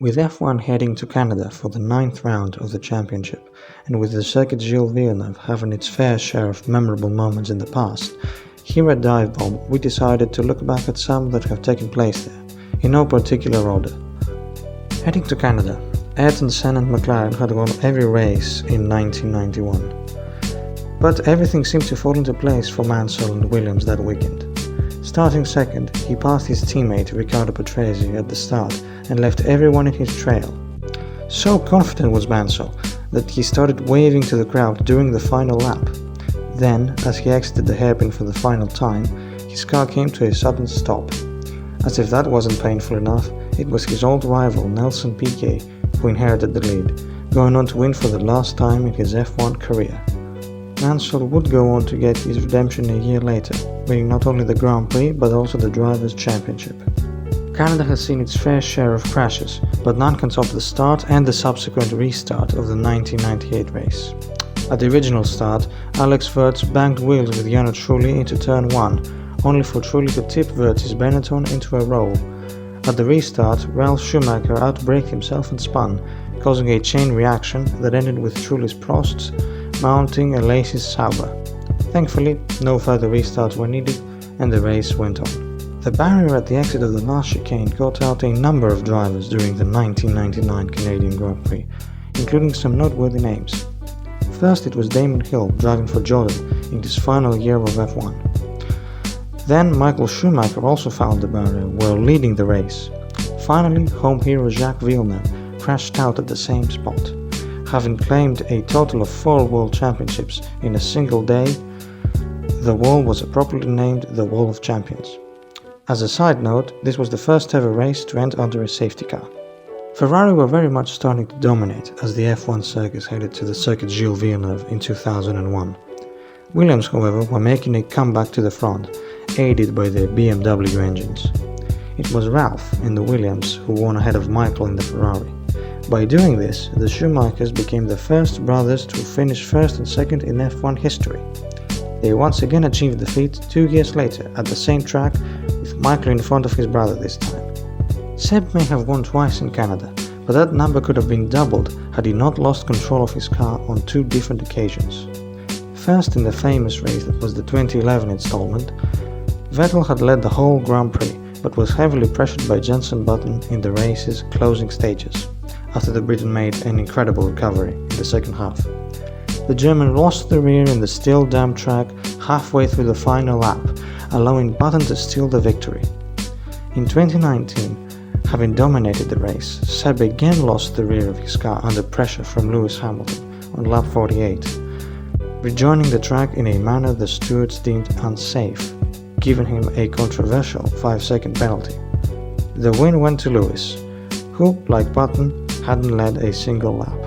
With F1 heading to Canada for the 9th round of the championship, and with the Circuit Gilles Villeneuve having its fair share of memorable moments in the past, here at DIVEBOMB we decided to look back at some that have taken place there, in no particular order. Heading to Canada, Ayrton Senna and McLaren had won every race in 1991. But everything seemed to fall into place for Mansell and Williams that weekend. Starting second, he passed his teammate Riccardo Patrese at the start and left everyone in his trail. So confident was Mansell that he started waving to the crowd during the final lap. Then, as he exited the hairpin for the final time, his car came to a sudden stop. As if that wasn't painful enough, it was his old rival Nelson Piquet who inherited the lead, going on to win for the last time in his F1 career. Mansell would go on to get his redemption a year later, winning not only the Grand Prix but also the Drivers' Championship. Canada has seen its fair share of crashes, but none can top the start and the subsequent restart of the 1998 race. At the original start, Alex Wurz banged wheels with Jarno Trulli into turn 1, only for Trulli to tip Wurz's Benetton into a roll. At the restart, Ralf Schumacher outbraked himself and spun, causing a chain reaction that ended with Trulli's Prosts mounting a Lacey's Sauber. Thankfully, no further restarts were needed and the race went on. The barrier at the exit of the last chicane caught out a number of drivers during the 1999 Canadian Grand Prix, including some noteworthy names. First it was Damon Hill driving for Jordan in his final year of F1. Then Michael Schumacher also found the barrier while leading the race. Finally, home hero Jacques Villeneuve crashed out at the same spot. Having claimed a total of 4 World Championships in a single day, the wall was appropriately named the Wall of Champions. As a side note, this was the first ever race to end under a safety car. Ferrari were very much starting to dominate as the F1 circus headed to the Circuit Gilles Villeneuve in 2001. Williams, however, were making a comeback to the front, aided by the BMW engines. It was Ralf in the Williams who won ahead of Michael in the Ferrari. By doing this, the Schumachers became the first brothers to finish first and second in F1 history. They once again achieved the feat 2 years later at the same track, with Michael in front of his brother this time. Seb may have won twice in Canada, but that number could have been doubled had he not lost control of his car on 2 different occasions. First, in the famous race that was the 2011 installment, Vettel had led the whole Grand Prix, but was heavily pressured by Jenson Button in the race's closing stages, after the Briton made an incredible recovery in the second half. The German lost the rear in the still damp track halfway through the final lap, allowing Button to steal the victory. In 2019, having dominated the race, Seb again lost the rear of his car under pressure from Lewis Hamilton on lap 48, rejoining the track in a manner the stewards deemed unsafe, giving him a controversial 5-second penalty. The win went to Lewis, who, like Button, hadn't led a single lap.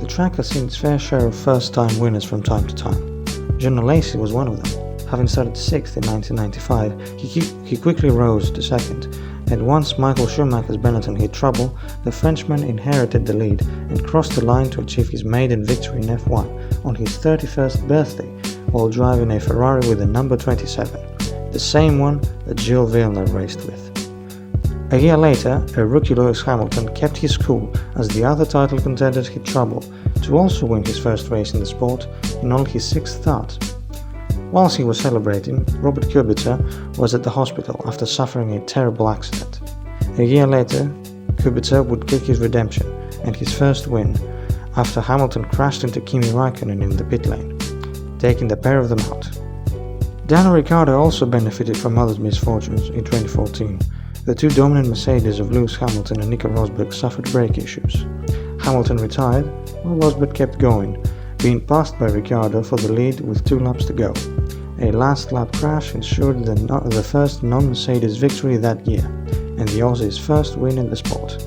The track has seen its fair share of first-time winners from time to time. John Lacey was one of them. Having started 6th in 1995, he quickly rose to 2nd, and once Michael Schumacher's Benetton hit trouble, the Frenchman inherited the lead and crossed the line to achieve his maiden victory in F1 on his 31st birthday while driving a Ferrari with the number 27, the same one that Gilles Villeneuve raced with. A year later, a rookie Lewis Hamilton kept his cool as the other title contenders hit trouble to also win his first race in the sport in only his 6th start. Whilst he was celebrating, Robert Kubica was at the hospital after suffering a terrible accident. A year later, Kubica would kick his redemption and his first win after Hamilton crashed into Kimi Raikkonen in the pit lane, taking the pair of them out. Daniel Ricciardo also benefited from others' misfortunes in 2014. The 2 dominant Mercedes of Lewis Hamilton and Nico Rosberg suffered brake issues. Hamilton retired, while Rosberg kept going, being passed by Ricciardo for the lead with 2 laps to go. A last lap crash ensured the first non-Mercedes victory that year, and the Aussies' first win in the sport.